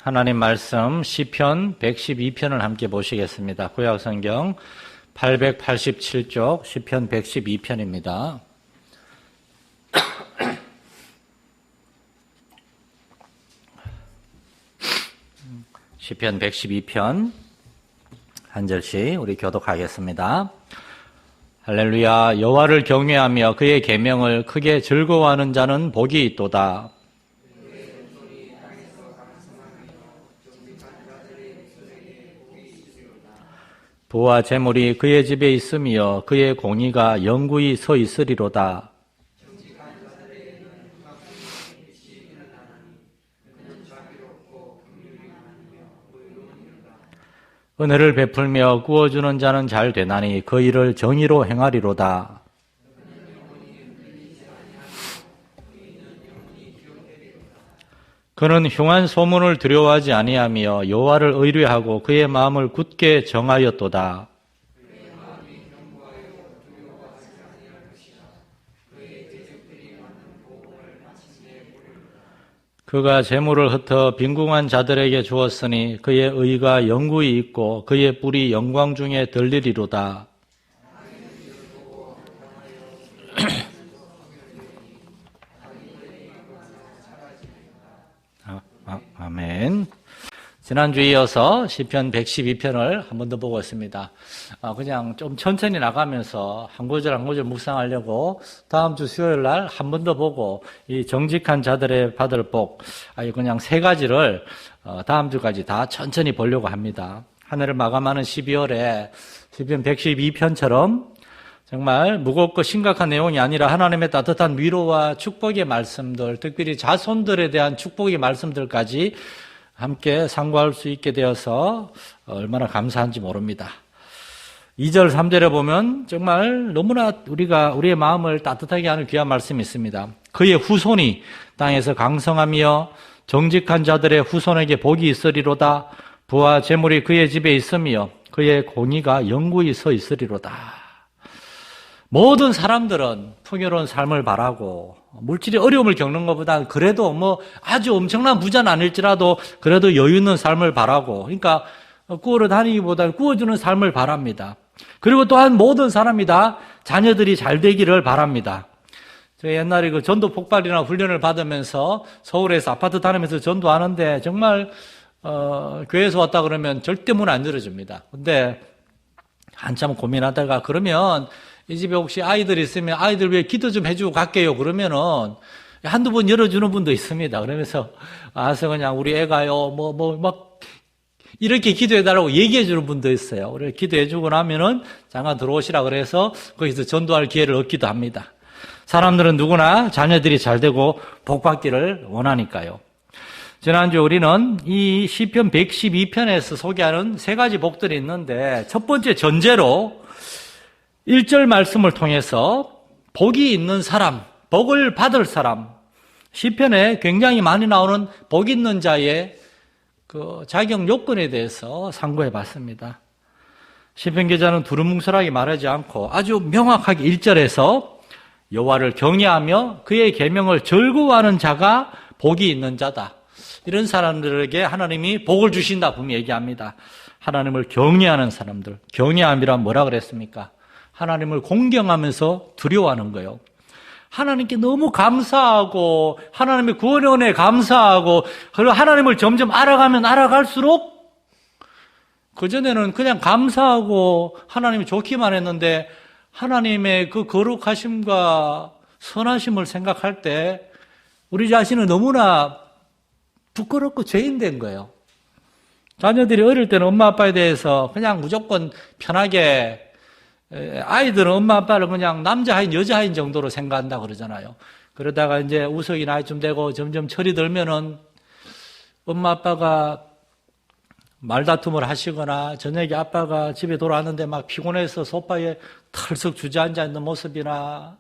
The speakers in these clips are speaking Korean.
하나님 말씀 시편 112편을 함께 보시겠습니다. 구약성경 887쪽 시편 112편입니다. 시편 112편 한 절씩 우리 교독하겠습니다. 할렐루야. 여호와를 경외하며 그의 계명을 크게 즐거워하는 자는 복이 있도다. 부와 재물이 그의 집에 있으며 그의 공의가 영구히 서 있으리로다. 은혜를 베풀며 구워주는 자는 잘 되나니 그 일을 정의로 행하리로다. 그는 흉한 소문을 두려워하지 아니하며 여호와를 의뢰하고 그의 마음을 굳게 정하였도다. 그가 재물을 흩어 빈궁한 자들에게 주었으니 그의 의가 영구히 있고 그의 뿔이 영광 중에 들리리로다. 아멘. 지난주에 이어서 시편 112편을 한 번 더 보고 있습니다. 그냥 좀 천천히 나가면서 한 구절 한 구절 묵상하려고 다음 주 수요일 날 한 번 더 보고 이 정직한 자들의 받을 복, 그냥 세 가지를 다음 주까지 다 천천히 보려고 합니다. 한 해를 마감하는 12월에 시편 112편처럼 정말 무겁고 심각한 내용이 아니라 하나님의 따뜻한 위로와 축복의 말씀들, 특별히 자손들에 대한 축복의 말씀들까지 함께 상고할 수 있게 되어서 얼마나 감사한지 모릅니다. 2절, 3절에 보면 정말 너무나 우리의 마음을 따뜻하게 하는 귀한 말씀이 있습니다. 그의 후손이 땅에서 강성하며 정직한 자들의 후손에게 복이 있으리로다. 부와 재물이 그의 집에 있으며 그의 공의가 영구히 서 있으리로다. 모든 사람들은 풍요로운 삶을 바라고 물질의 어려움을 겪는 것보다 그래도 아주 엄청난 부자는 아닐지라도 그래도 여유 있는 삶을 바라고, 그러니까 구우러 다니기보다는 구워주는 삶을 바랍니다. 그리고 또한 모든 사람이 다 자녀들이 잘 되기를 바랍니다. 제가 옛날에 그 전도 폭발이나 훈련을 받으면서 서울에서 아파트 다니면서 전도하는데 정말 교회에서 왔다 그러면 절대 문 안 열어줍니다. 근데 한참 고민하다가 그러면 이 집에 혹시 아이들 있으면 아이들 위해 기도 좀 해주고 갈게요. 그러면은 한두 번 열어주는 분도 있습니다. 그러면서 와서 그냥 우리 애가요, 막 이렇게 기도해달라고 얘기해주는 분도 있어요. 그래 기도해주고 나면은 잠깐 들어오시라 그래서 거기서 전도할 기회를 얻기도 합니다. 사람들은 누구나 자녀들이 잘 되고 복받기를 원하니까요. 지난주 우리는 이 시편 112편에서 소개하는 세 가지 복들이 있는데 첫 번째 전제로 1절 말씀을 통해서 복이 있는 사람, 복을 받을 사람, 시편에 굉장히 많이 나오는 복 있는 자의 그 자격 요건에 대해서 상고해 봤습니다. 시편 기자는 두루뭉술하게 말하지 않고 아주 명확하게 1절에서 여호와를 경외하며 그의 계명을 즐거워하는 자가 복이 있는 자다. 이런 사람들에게 하나님이 복을 주신다 분명히 얘기합니다. 하나님을 경외하는 사람들, 경외함이란 뭐라 그랬습니까? 하나님을 공경하면서 두려워하는 거예요. 하나님께 너무 감사하고 하나님의 구원의 은혜에 감사하고 그리고 하나님을 점점 알아가면 알아갈수록 그전에는 그냥 감사하고 하나님이 좋기만 했는데 하나님의 그 거룩하심과 선하심을 생각할 때 우리 자신은 너무나 부끄럽고 죄인된 거예요. 자녀들이 어릴 때는 엄마 아빠에 대해서 그냥 무조건 편하게, 아이들은 엄마 아빠를 그냥 남자아인 여자아인 정도로 생각한다 그러잖아요. 그러다가 이제 우석이 나이쯤 되고 점점 철이 들면은 엄마 아빠가 말다툼을 하시거나 저녁에 아빠가 집에 돌아왔는데 막 피곤해서 소파에 털썩 주저앉아 있는 모습이나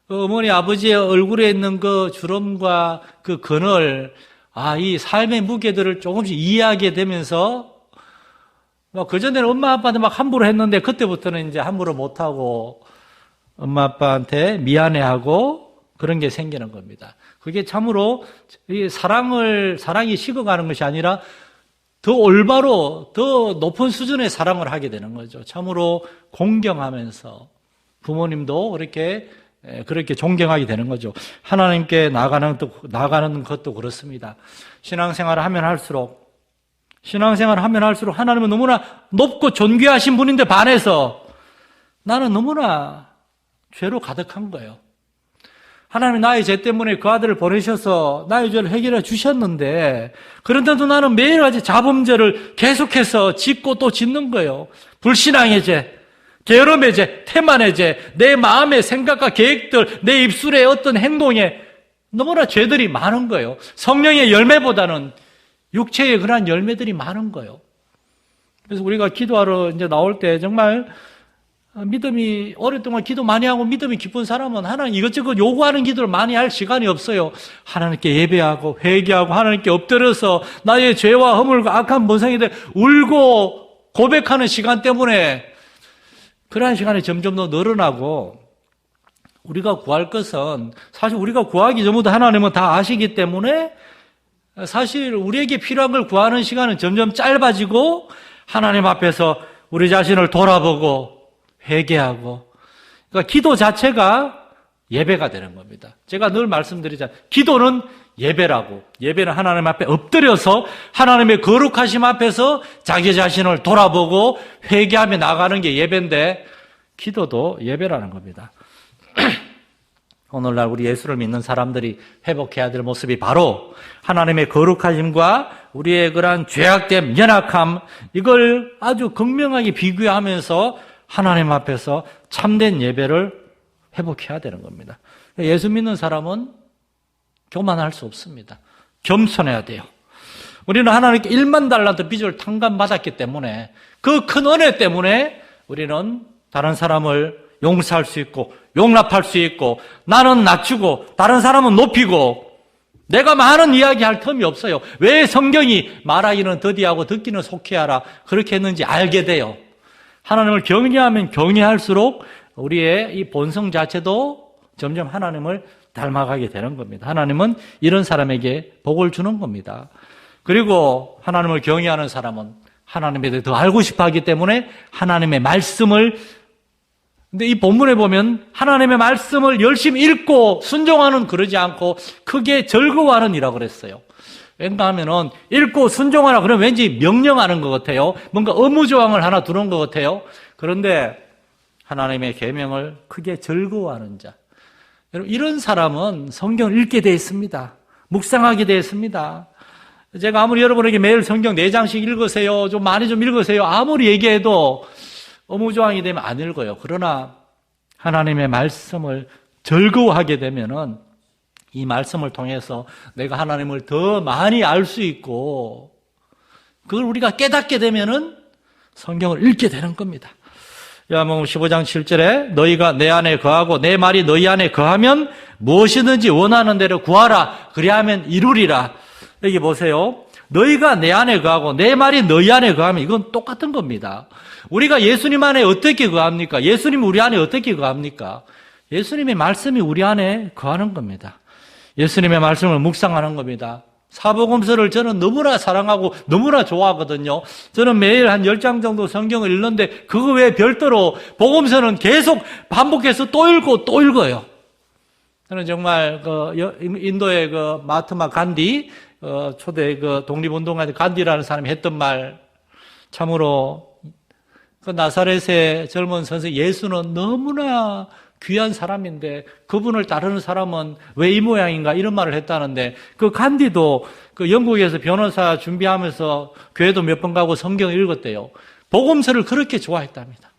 그 어머니 아버지의 얼굴에 있는 그 주름과 그 그늘, 이 삶의 무게들을 조금씩 이해하게 되면서 그전에는 엄마 아빠한테 막 함부로 했는데 그때부터는 이제 함부로 못하고 엄마 아빠한테 미안해하고 그런 게 생기는 겁니다. 그게 참으로 사랑이 식어가는 것이 아니라 더 올바로, 더 높은 수준의 사랑을 하게 되는 거죠. 참으로 공경하면서 부모님도 그렇게 존경하게 되는 거죠. 하나님께 나아가는 것도 그렇습니다. 신앙생활을 하면 할수록 하나님은 너무나 높고 존귀하신 분인데 반해서 나는 너무나 죄로 가득한 거예요. 하나님이 나의 죄 때문에 그 아들을 보내셔서 나의 죄를 해결해 주셨는데 그런데도 나는 매일같이 자범죄를 계속해서 짓고 또 짓는 거예요. 불신앙의 죄, 게으름의 죄, 태만의 죄, 내 마음의 생각과 계획들, 내 입술의 어떤 행동에 너무나 죄들이 많은 거예요. 성령의 열매보다는 육체의 그러한 열매들이 많은 거예요. 그래서 우리가 기도하러 이제 나올 때 정말 믿음이 오랫동안 기도 많이 하고 믿음이 깊은 사람은 하나님 이것저것 요구하는 기도를 많이 할 시간이 없어요. 하나님께 예배하고 회개하고 하나님께 엎드려서 나의 죄와 허물과 악한 본성에 대해 울고 고백하는 시간 때문에 그러한 시간이 점점 더 늘어나고 우리가 구할 것은 사실 우리가 구하기 전부터 하나님은 다 아시기 때문에 사실 우리에게 필요한 걸 구하는 시간은 점점 짧아지고 하나님 앞에서 우리 자신을 돌아보고 회개하고 그러니까 기도 자체가 예배가 되는 겁니다. 제가 늘 말씀드리잖아요. 기도는 예배라고. 예배는 하나님 앞에 엎드려서 하나님의 거룩하심 앞에서 자기 자신을 돌아보고 회개하며 나가는 게 예배인데 기도도 예배라는 겁니다. 오늘날 우리 예수를 믿는 사람들이 회복해야 될 모습이 바로 하나님의 거룩하심과 우리의 그러한 죄악됨, 연약함 이걸 아주 극명하게 비교하면서 하나님 앞에서 참된 예배를 회복해야 되는 겁니다. 예수 믿는 사람은 교만할 수 없습니다. 겸손해야 돼요. 우리는 하나님께 1만 달란트 빚을 탕감받았기 때문에 그 큰 은혜 때문에 우리는 다른 사람을 용서할 수 있고 용납할 수 있고 나는 낮추고 다른 사람은 높이고 내가 많은 이야기할 틈이 없어요. 왜 성경이 말하기는 더디하고 듣기는 속히 하라 그렇게 했는지 알게 돼요. 하나님을 경외하면 경외할수록 우리의 이 본성 자체도 점점 하나님을 닮아가게 되는 겁니다. 하나님은 이런 사람에게 복을 주는 겁니다. 그리고 하나님을 경외하는 사람은 하나님에 대해 더 알고 싶어 하기 때문에 하나님의 말씀을 근데 이 본문에 보면 하나님의 말씀을 열심히 읽고 순종하는 그러지 않고 크게 즐거워하는 이라고 그랬어요. 왜냐하면 읽고 순종하라 그러면 왠지 명령하는 것 같아요. 뭔가 의무조항을 하나 두는 것 같아요. 그런데 하나님의 계명을 크게 즐거워하는 자. 여러분 이런 사람은 성경을 읽게 되어 있습니다. 묵상하게 되어 있습니다. 제가 아무리 여러분에게 매일 성경 4장씩 읽으세요. 좀 많이 좀 읽으세요. 아무리 얘기해도 의무조항이 되면 안 읽어요. 그러나 하나님의 말씀을 즐거워하게 되면은 이 말씀을 통해서 내가 하나님을 더 많이 알 수 있고 그걸 우리가 깨닫게 되면은 성경을 읽게 되는 겁니다. 요한복음 15장 7절에 너희가 내 안에 거하고 내 말이 너희 안에 거하면 무엇이든지 원하는 대로 구하라 그리하면 이루리라. 여기 보세요. 너희가 내 안에 거하고 내 말이 너희 안에 거하면 이건 똑같은 겁니다. 우리가 예수님 안에 어떻게 거합니까? 예수님 우리 안에 어떻게 거합니까? 예수님의 말씀이 우리 안에 거하는 겁니다. 예수님의 말씀을 묵상하는 겁니다. 사복음서를 저는 너무나 사랑하고 너무나 좋아하거든요. 저는 매일 한 10장 정도 성경을 읽는데 그거 외에 별도로 복음서는 계속 반복해서 또 읽고 또 읽어요. 저는 정말 인도의 마하트마 간디 초대 독립운동가 간디라는 사람이 했던 말 참으로 나사렛의 젊은 선생 예수는 너무나 귀한 사람인데 그분을 따르는 사람은 왜 이 모양인가 이런 말을 했다는데 간디도 영국에서 변호사 준비하면서 교회도 몇 번 가고 성경을 읽었대요. 복음서를 그렇게 좋아했답니다.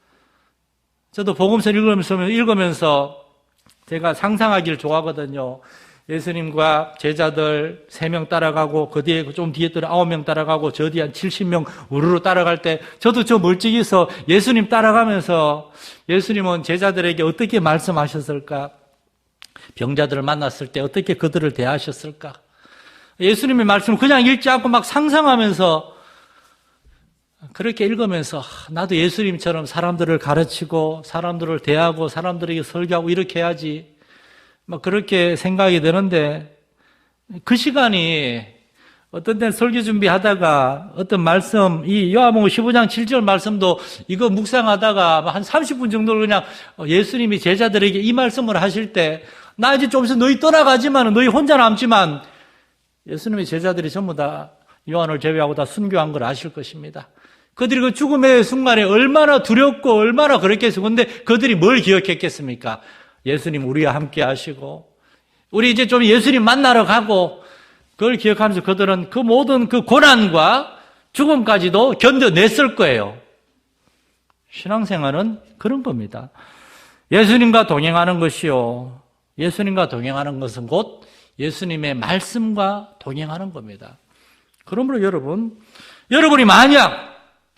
저도 복음서를 읽으면서 제가 상상하기를 좋아하거든요. 예수님과 제자들 3명 따라가고 그 뒤에 좀 뒤에 또 9명 따라가고 저 뒤에 한 70명 우르르 따라갈 때 저도 저 멀찍이서 예수님 따라가면서 예수님은 제자들에게 어떻게 말씀하셨을까? 병자들을 만났을 때 어떻게 그들을 대하셨을까? 예수님의 말씀을 그냥 읽지 않고 막 상상하면서 그렇게 읽으면서 나도 예수님처럼 사람들을 가르치고 사람들을 대하고 사람들에게 설교하고 이렇게 해야지. 막 그렇게 생각이 되는데 그 시간이 어떤 때는 설교 준비하다가 어떤 말씀, 이 요한복음 15장 7절 말씀도 이거 묵상하다가 한 30분 정도를 그냥 예수님이 제자들에게 이 말씀을 하실 때 나 이제 좀 있으면 너희 떠나가지만 너희 혼자 남지만 예수님의 제자들이 전부 다 요한을 제외하고 다 순교한 걸 아실 것입니다. 그들이 그 죽음의 순간에 얼마나 두렵고 얼마나 그랬겠어요. 근데 그들이 뭘 기억했겠습니까? 예수님 우리와 함께 하시고 우리 이제 좀 예수님 만나러 가고 그걸 기억하면서 그들은 그 모든 그 고난과 죽음까지도 견뎌냈을 거예요. 신앙생활은 그런 겁니다. 예수님과 동행하는 것이요. 예수님과 동행하는 것은 곧 예수님의 말씀과 동행하는 겁니다. 그러므로 여러분이 만약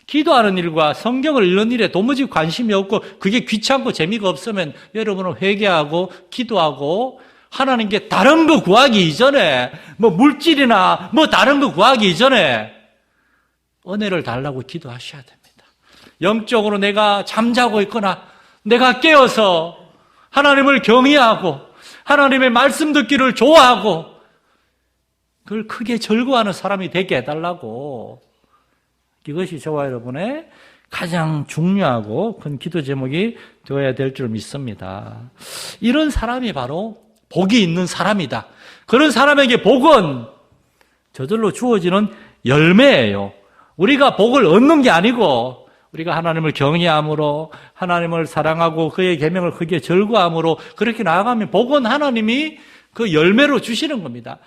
기도하는 일과 성경을 읽는 일에 도무지 관심이 없고 그게 귀찮고 재미가 없으면 여러분은 회개하고 기도하고 하나님께 다른 거 구하기 이전에 뭐 물질이나 뭐 다른 거 구하기 이전에 은혜를 달라고 기도하셔야 됩니다. 영적으로 내가 잠자고 있거나 내가 깨어서 하나님을 경외하고 하나님의 말씀 듣기를 좋아하고 그걸 크게 절거하는 사람이 되게 해달라고. 이것이 저와 여러분의 가장 중요하고 큰 기도 제목이 되어야 될 줄 믿습니다. 이런 사람이 바로 복이 있는 사람이다. 그런 사람에게 복은 저절로 주어지는 열매예요. 우리가 복을 얻는 게 아니고 우리가 하나님을 경외함으로 하나님을 사랑하고 그의 계명을 크게 절거함으로 그렇게 나아가면 복은 하나님이 그 열매로 주시는 겁니다.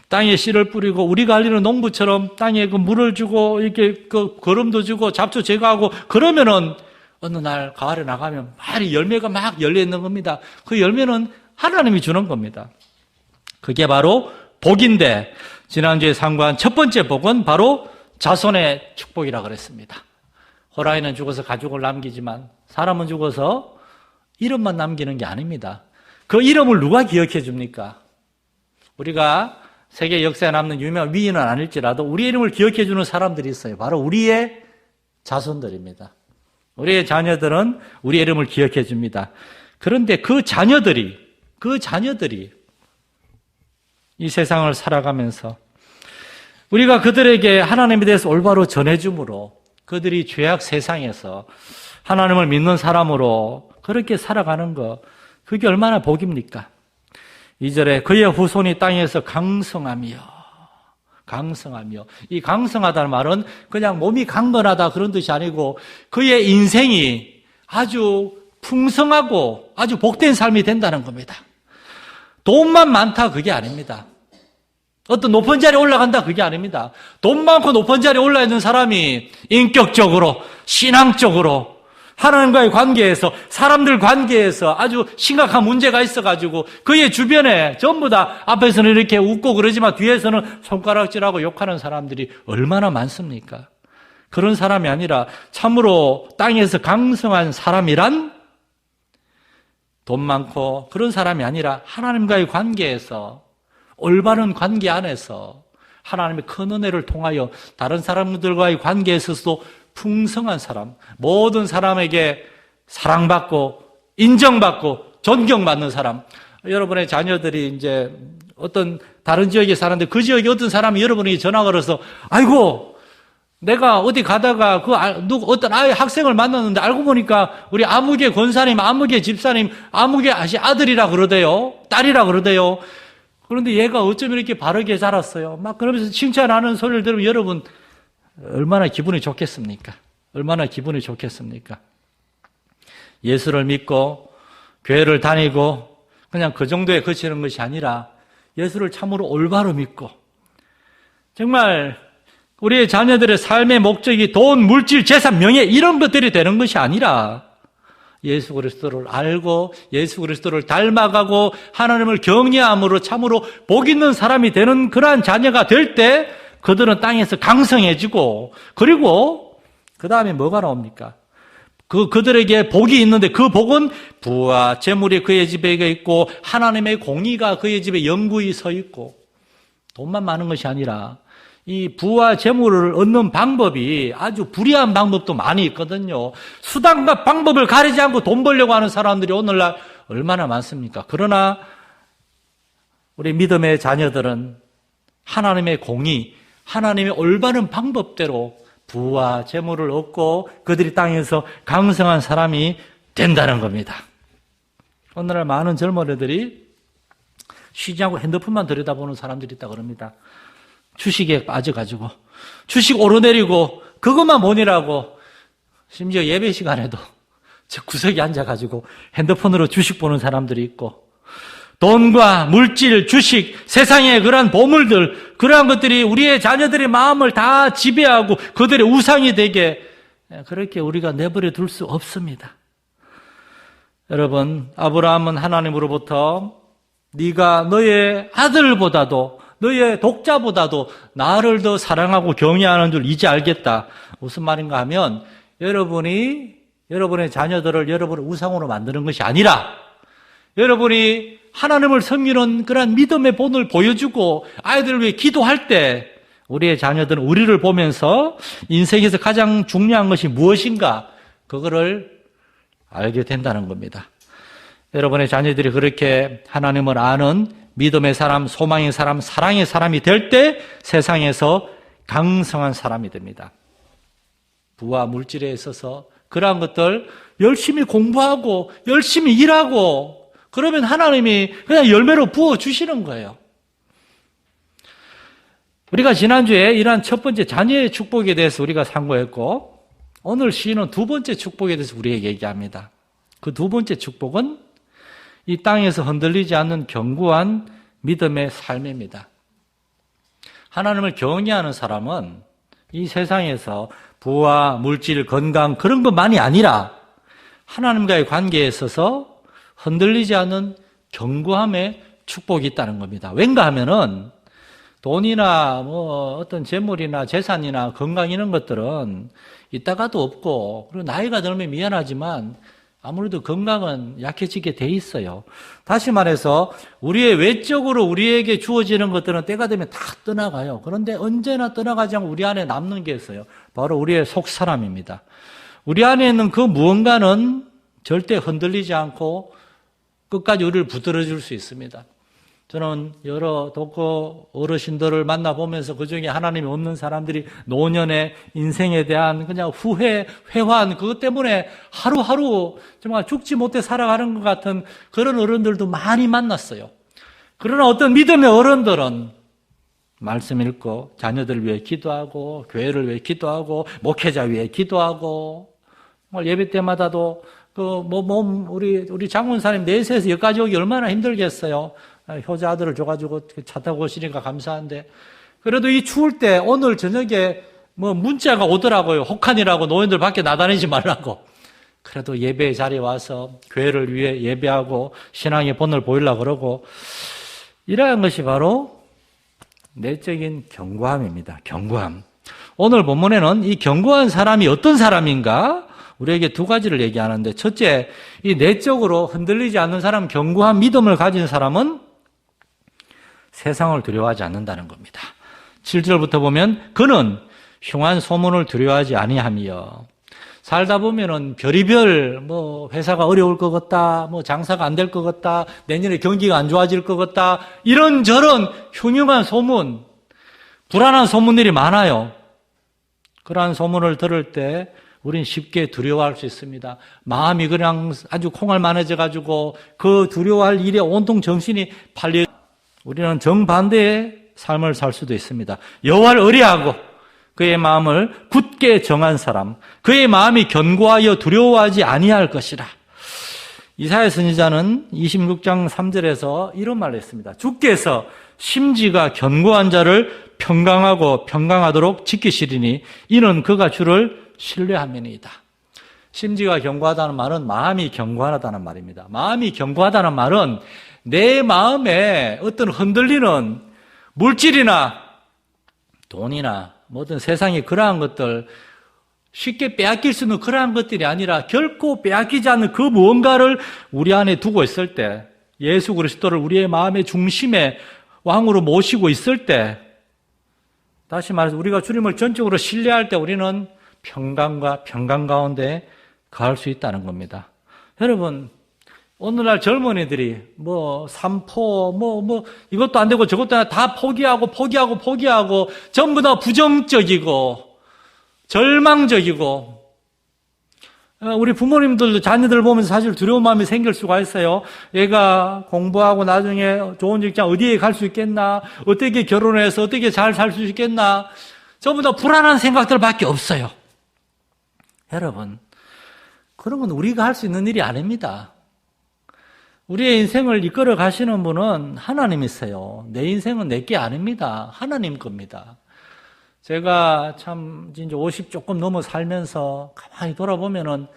땅에 씨를 뿌리고 우리가 알리는 농부처럼 땅에 그 물을 주고 이렇게 그 거름도 주고 잡초 제거하고 그러면은 어느 날 가을에 나가면 많이 열매가 막 열려 있는 겁니다. 그 열매는 하나님이 주는 겁니다. 그게 바로 복인데 지난주에 상고한 첫 번째 복은 바로 자손의 축복이라 그랬습니다. 호랑이는 죽어서 가죽을 남기지만 사람은 죽어서 이름만 남기는 게 아닙니다. 그 이름을 누가 기억해 줍니까? 우리가 세계 역사에 남는 유명한 위인은 아닐지라도 우리 이름을 기억해 주는 사람들이 있어요. 바로 우리의 자손들입니다. 우리의 자녀들은 우리 이름을 기억해 줍니다. 그런데 그 자녀들이 이 세상을 살아가면서 우리가 그들에게 하나님에 대해서 올바로 전해줌으로 그들이 죄악 세상에서 하나님을 믿는 사람으로 그렇게 살아가는 것, 그게 얼마나 복입니까? 2절에 그의 후손이 땅에서 강성하며. 이 강성하다는 말은 그냥 몸이 강건하다 그런 뜻이 아니고 그의 인생이 아주 풍성하고 아주 복된 삶이 된다는 겁니다. 돈만 많다 그게 아닙니다. 어떤 높은 자리에 올라간다 그게 아닙니다. 돈 많고 높은 자리에 올라 있는 사람이 인격적으로 신앙적으로 하나님과의 관계에서 사람들 관계에서 아주 심각한 문제가 있어가지고 그의 주변에 전부 다 앞에서는 이렇게 웃고 그러지만 뒤에서는 손가락질하고 욕하는 사람들이 얼마나 많습니까? 그런 사람이 아니라 참으로 땅에서 강성한 사람이란 돈 많고 그런 사람이 아니라 하나님과의 관계에서 올바른 관계 안에서 하나님의 큰 은혜를 통하여 다른 사람들과의 관계에 있어서도 풍성한 사람, 모든 사람에게 사랑받고 인정받고 존경받는 사람. 여러분의 자녀들이 이제 어떤 다른 지역에 사는데 그 지역에 어떤 사람이 여러분에게 전화 걸어서 아이고 내가 어디 가다가 어떤 학생을 만났는데 알고 보니까 우리 아무개 권사님, 아무개 집사님, 아무개 아들이라 그러대요. 딸이라 그러대요. 그런데 얘가 어쩜 이렇게 바르게 자랐어요. 막 그러면서 칭찬하는 소리를 들으면 여러분 얼마나 기분이 좋겠습니까? 얼마나 기분이 좋겠습니까? 예수를 믿고 교회를 다니고 그냥 그 정도에 그치는 것이 아니라 예수를 참으로 올바로 믿고 정말 우리의 자녀들의 삶의 목적이 돈, 물질, 재산, 명예 이런 것들이 되는 것이 아니라 예수 그리스도를 알고 예수 그리스도를 닮아가고 하나님을 경외함으로 참으로 복 있는 사람이 되는 그러한 자녀가 될 때 그들은 땅에서 강성해지고 그리고 그 다음에 뭐가 나옵니까? 그들에게 복이 있는데 그 복은 부와 재물이 그의 집에 있고 하나님의 공의가 그의 집에 영구히 서 있고 돈만 많은 것이 아니라 이 부와 재물을 얻는 방법이 아주 불의한 방법도 많이 있거든요. 수단과 방법을 가리지 않고 돈 벌려고 하는 사람들이 오늘날 얼마나 많습니까? 그러나 우리 믿음의 자녀들은 하나님의 공의, 하나님의 올바른 방법대로 부와 재물을 얻고 그들이 땅에서 강성한 사람이 된다는 겁니다. 오늘날 많은 젊은이들이 쉬지 않고 핸드폰만 들여다보는 사람들이 있다고 그럽니다. 주식에 빠져가지고 주식 오르내리고 그것만 보느라고 심지어 예배 시간에도 저 구석에 앉아가지고 핸드폰으로 주식 보는 사람들이 있고 돈과 물질, 주식, 세상의 그러한 보물들, 그러한 것들이 우리의 자녀들의 마음을 다 지배하고 그들의 우상이 되게 그렇게 우리가 내버려 둘 수 없습니다. 여러분, 아브라함은 하나님으로부터 네가 너의 아들보다도 너의 독자보다도 나를 더 사랑하고 경외하는 줄 이제 알겠다. 무슨 말인가 하면 여러분의 자녀들을 여러분의 우상으로 만드는 것이 아니라 여러분이 하나님을 섬기는 그런 믿음의 본을 보여주고 아이들을 위해 기도할 때 우리의 자녀들은 우리를 보면서 인생에서 가장 중요한 것이 무엇인가 그거를 알게 된다는 겁니다. 여러분의 자녀들이 그렇게 하나님을 아는 믿음의 사람, 소망의 사람, 사랑의 사람이 될 때 세상에서 강성한 사람이 됩니다. 부와 물질에 있어서 그러한 것들 열심히 공부하고 열심히 일하고 그러면 하나님이 그냥 열매로 부어주시는 거예요. 우리가 지난주에 이러한 첫 번째 자녀의 축복에 대해서 우리가 상고했고 오늘 시인은 두 번째 축복에 대해서 우리에게 얘기합니다. 그 두 번째 축복은 이 땅에서 흔들리지 않는 견고한 믿음의 삶입니다. 하나님을 경외하는 사람은 이 세상에서 부와 물질, 건강 그런 것만이 아니라 하나님과의 관계에 있어서 흔들리지 않는 견고함의 축복이 있다는 겁니다. 왠가 하면은 돈이나 어떤 재물이나 재산이나 건강 이런 것들은 있다가도 없고 그리고 나이가 들면 미안하지만 아무래도 건강은 약해지게 돼 있어요. 다시 말해서 우리의 외적으로 우리에게 주어지는 것들은 때가 되면 다 떠나가요. 그런데 언제나 떠나가지 않고 우리 안에 남는 게 있어요. 바로 우리의 속사람입니다. 우리 안에 있는 그 무언가는 절대 흔들리지 않고 끝까지 우리를 붙들어 줄 수 있습니다. 저는 여러 독거 어르신들을 만나보면서 그중에 하나님이 없는 사람들이 노년의 인생에 대한 그냥 회환 그것 때문에 하루하루 정말 죽지 못해 살아가는 것 같은 그런 어른들도 많이 만났어요. 그러나 어떤 믿음의 어른들은 말씀 읽고 자녀들을 위해 기도하고 교회를 위해 기도하고 목회자 위해 기도하고 정말 예배 때마다도 우리 장군사님 내세에서 여기까지 오기 얼마나 힘들겠어요. 효자 아들을 줘가지고 차 타고 오시니까 감사한데 그래도 이 추울 때 오늘 저녁에 문자가 오더라고요. 혹한이라고 노인들 밖에 나다니지 말라고. 그래도 예배 자리에 와서 교회를 위해 예배하고 신앙의 본을 보이려고 그러고 이러한 것이 바로 내적인 견고함입니다. 견고함. 오늘 본문에는 이 견고한 사람이 어떤 사람인가? 우리에게 두 가지를 얘기하는데 첫째, 이 내적으로 흔들리지 않는 사람, 견고한 믿음을 가진 사람은 세상을 두려워하지 않는다는 겁니다. 7절부터 보면 그는 흉한 소문을 두려워하지 아니하며 살다 보면은 별의별 회사가 어려울 것 같다, 장사가 안 될 것 같다, 내년에 경기가 안 좋아질 것 같다 이런저런 흉흉한 소문, 불안한 소문들이 많아요. 그러한 소문을 들을 때 우린 쉽게 두려워할 수 있습니다. 마음이 그냥 아주 콩알만해져가지고 그 두려워할 일에 온통 정신이 팔려 우리는 정반대의 삶을 살 수도 있습니다. 여호와를 의뢰하고 그의 마음을 굳게 정한 사람, 그의 마음이 견고하여 두려워하지 아니할 것이라. 이사야 선지자는 26장 3절에서 이런 말을 했습니다. 주께서 심지가 견고한 자를 평강하도록 지키시리니 이는 그가 주를 신뢰함이니이다. 심지가 견고하다는 말은 마음이 견고하다는 말입니다. 마음이 견고하다는 말은 내 마음에 어떤 흔들리는 물질이나 돈이나 어떤 세상의 그러한 것들 쉽게 빼앗길 수 있는 그러한 것들이 아니라 결코 빼앗기지 않는 그 무언가를 우리 안에 두고 있을 때 예수 그리스도를 우리의 마음의 중심에 왕으로 모시고 있을 때 다시 말해서 우리가 주님을 전적으로 신뢰할 때 우리는 평강 가운데 거할 수 있다는 겁니다. 여러분, 오늘날 젊은이들이 삼포 이것도 안 되고 저것도 안 되고 다 포기하고 전부 다 부정적이고 절망적이고, 우리 부모님들도 자녀들 보면서 사실 두려운 마음이 생길 수가 있어요. 얘가 공부하고 나중에 좋은 직장 어디에 갈 수 있겠나, 어떻게 결혼해서 어떻게 잘 살 수 있겠나, 전부 다 불안한 생각들밖에 없어요. 여러분, 그런 건 우리가 할 수 있는 일이 아닙니다. 우리의 인생을 이끌어 가시는 분은 하나님이세요. 내 인생은 내게 아닙니다. 하나님 겁니다. 제가 참 이제 50 조금 넘어 살면서 가만히 돌아보면은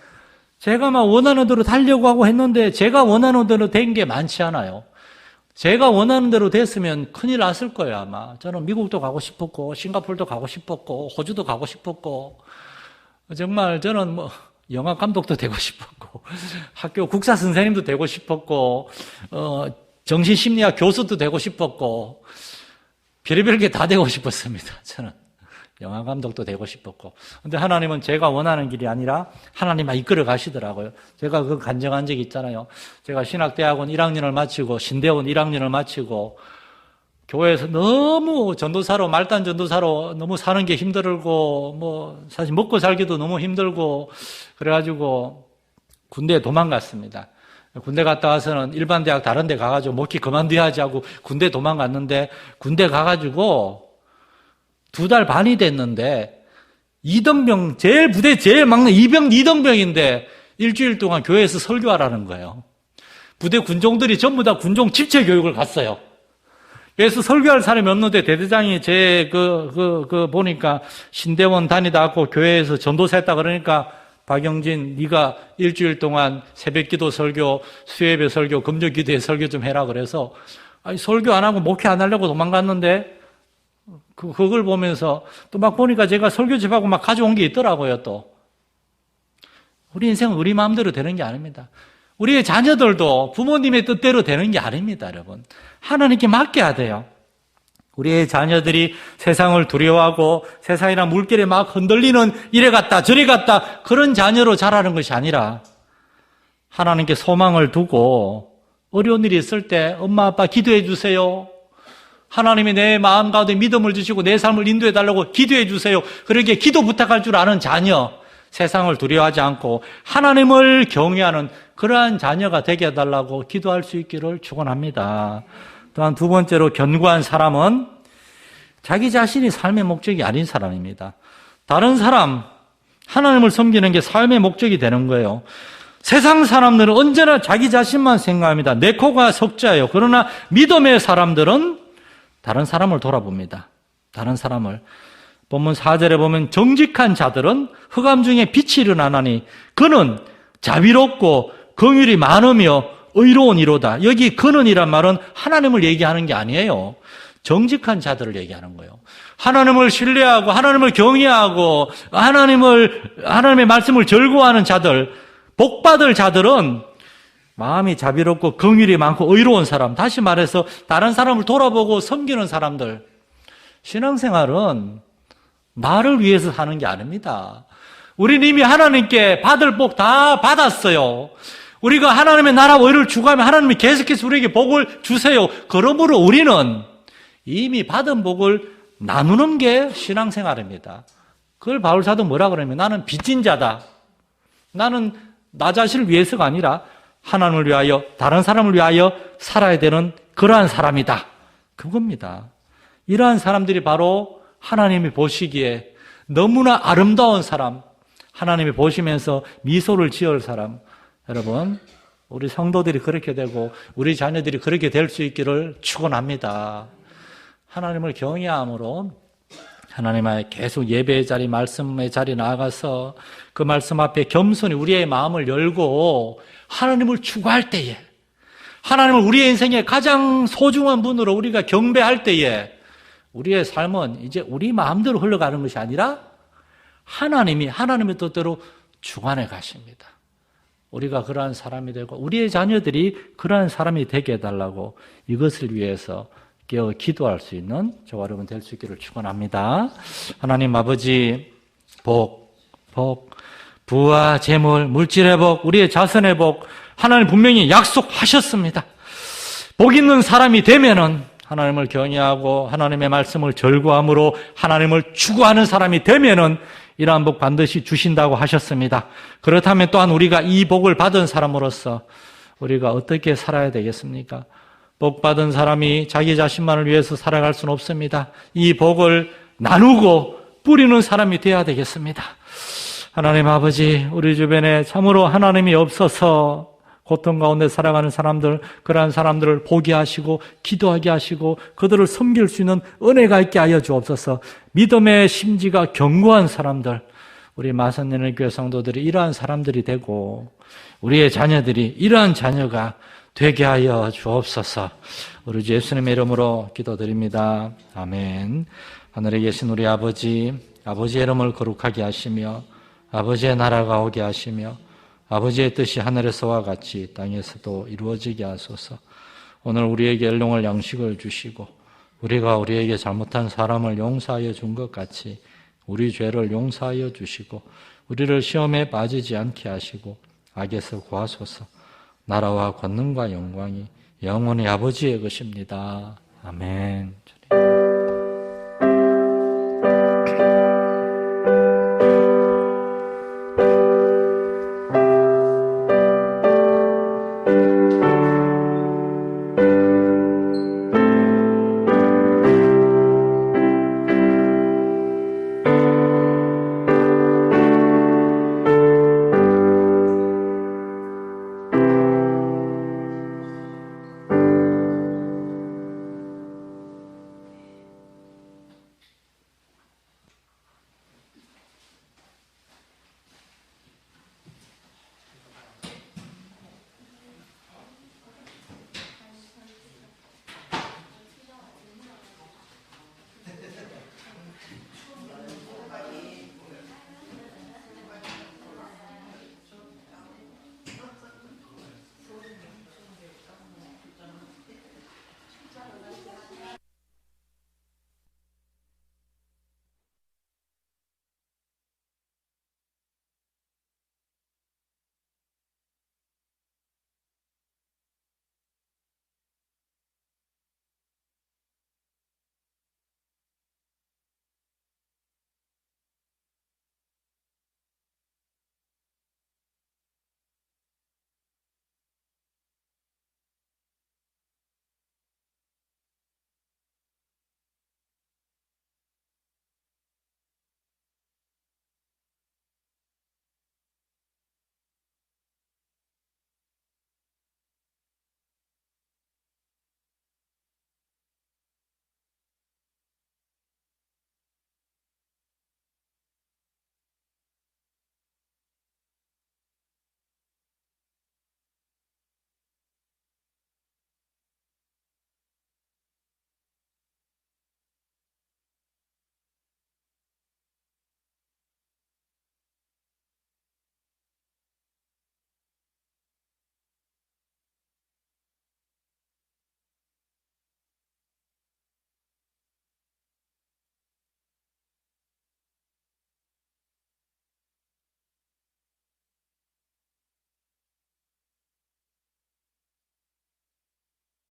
제가 막 원하는 대로 달려고 하고 했는데 제가 원하는 대로 된 게 많지 않아요. 제가 원하는 대로 됐으면 큰일 났을 거예요, 아마. 저는 미국도 가고 싶었고, 싱가포르도 가고 싶었고, 호주도 가고 싶었고, 정말 저는 영화 감독도 되고 싶었고, 학교 국사 선생님도 되고 싶었고, 정신심리학 교수도 되고 싶었고, 별의별 게 다 되고 싶었습니다, 저는. 영화 감독도 되고 싶었고. 근데 하나님은 제가 원하는 길이 아니라 하나님만 이끌어 가시더라고요. 제가 그 간증한 적이 있잖아요. 제가 신학대학원 1학년을 마치고, 신대원 1학년을 마치고, 교회에서 너무 전도사로, 말단 전도사로 너무 사는 게 힘들고, 사실 먹고 살기도 너무 힘들고, 그래가지고 군대에 도망갔습니다. 군대 갔다 와서는 일반 대학 다른 데 가가지고 목회 그만둬야지 하고 군대 도망갔는데, 군대 가가지고 2달 반이 됐는데, 이등병, 부대 제일 막내 이등병인데, 일주일 동안 교회에서 설교하라는 거예요. 부대 군종들이 전부 다 군종 집체 교육을 갔어요. 그래서 설교할 사람이 없는데, 대대장이 보니까 신대원 다니다 갖고 교회에서 전도사 했다 그러니까, 박영진, 네가 일주일 동안 새벽 기도 설교, 수요예배 설교, 금요 기도회 설교 좀 해라 그래서, 설교 안 하고 목회 안 하려고 도망갔는데, 그걸 보면서 또 막 보니까 제가 설교집하고 막 가져온 게 있더라고요, 또. 우리 인생은 우리 마음대로 되는 게 아닙니다. 우리의 자녀들도 부모님의 뜻대로 되는 게 아닙니다, 여러분. 하나님께 맡겨야 돼요. 우리의 자녀들이 세상을 두려워하고 세상이나 물결에 막 흔들리는 이래 갔다 저래 갔다 그런 자녀로 자라는 것이 아니라 하나님께 소망을 두고 어려운 일이 있을 때 엄마 아빠 기도해 주세요. 하나님이 내 마음 가운데 믿음을 주시고 내 삶을 인도해 달라고 기도해 주세요. 그렇게 기도 부탁할 줄 아는 자녀, 세상을 두려워하지 않고 하나님을 경외하는 그러한 자녀가 되게 해달라고 기도할 수 있기를 축원합니다. 또한 두 번째로 견고한 사람은 자기 자신이 삶의 목적이 아닌 사람입니다. 다른 사람, 하나님을 섬기는 게 삶의 목적이 되는 거예요. 세상 사람들은 언제나 자기 자신만 생각합니다. 내 코가 석자예요. 그러나 믿음의 사람들은 다른 사람을 돌아봅니다. 다른 사람을. 본문 4절에 보면 정직한 자들은 흑암 중에 빛이 일어나나니 그는 자비롭고 긍휼이 많으며 의로운 이로다. 여기 그는이란 말은 하나님을 얘기하는 게 아니에요. 정직한 자들을 얘기하는 거예요. 하나님을 신뢰하고 하나님을 경외하고 하나님의 말씀을 절거하는 자들, 복받을 자들은 마음이 자비롭고 긍휼이 많고 의로운 사람, 다시 말해서 다른 사람을 돌아보고 섬기는 사람들. 신앙생활은 나를 위해서 사는 게 아닙니다. 우리는 이미 하나님께 받을 복 다 받았어요. 우리가 하나님의 나라와 의를 추구하면 하나님이 계속해서 우리에게 복을 주세요. 그러므로 우리는 이미 받은 복을 나누는 게 신앙생활입니다. 그걸 바울사도 뭐라 그러냐면 나는 빚진 자다. 나는 나 자신을 위해서가 아니라 하나님을 위하여 다른 사람을 위하여 살아야 되는 그러한 사람이다. 그겁니다. 이러한 사람들이 바로 하나님이 보시기에 너무나 아름다운 사람, 하나님이 보시면서 미소를 지을 사람. 여러분, 우리 성도들이 그렇게 되고 우리 자녀들이 그렇게 될 수 있기를 축원합니다. 하나님을 경외함으로 하나님의 계속 예배의 자리, 말씀의 자리 나아가서 그 말씀 앞에 겸손히 우리의 마음을 열고 하나님을 추구할 때에, 하나님을 우리의 인생의 가장 소중한 분으로 우리가 경배할 때에 우리의 삶은 이제 우리 마음대로 흘러가는 것이 아니라 하나님이 하나님의 뜻대로 주관해 가십니다. 우리가 그러한 사람이 되고 우리의 자녀들이 그러한 사람이 되게 해달라고 이것을 위해서 깨어 기도할 수 있는 저와 여러분 될 수 있기를 축원합니다. 하나님 아버지, 복, 부와 재물, 물질의 복, 우리의 자선의 복, 하나님 분명히 약속하셨습니다. 복 있는 사람이 되면은 하나님을 경외하고 하나님의 말씀을 절구함으로 하나님을 추구하는 사람이 되면은 이러한 복 반드시 주신다고 하셨습니다. 그렇다면 또한 우리가 이 복을 받은 사람으로서 우리가 어떻게 살아야 되겠습니까? 복 받은 사람이 자기 자신만을 위해서 살아갈 수는 없습니다. 이 복을 나누고 뿌리는 사람이 되어야 되겠습니다. 하나님 아버지, 우리 주변에 참으로 하나님이 없어서 고통 가운데 살아가는 사람들, 그러한 사람들을 보게 하시고 기도하게 하시고 그들을 섬길 수 있는 은혜가 있게 하여 주옵소서. 믿음의 심지가 견고한 사람들, 우리 마산연의 교회 성도들이 이러한 사람들이 되고 우리의 자녀들이 이러한 자녀가 되게 하여 주옵소서. 우리 주 예수님의 이름으로 기도드립니다. 아멘. 하늘에 계신 우리 아버지, 아버지의 이름을 거룩하게 하시며 아버지의 나라가 오게 하시며 아버지의 뜻이 하늘에서와 같이 땅에서도 이루어지게 하소서. 오늘 우리에게 일용할 양식을 주시고 우리가 우리에게 잘못한 사람을 용서하여 준 것 같이 우리 죄를 용서하여 주시고 우리를 시험에 빠지지 않게 하시고 악에서 구하소서. 나라와 권능과 영광이 영원히 아버지의 것입니다. 아멘.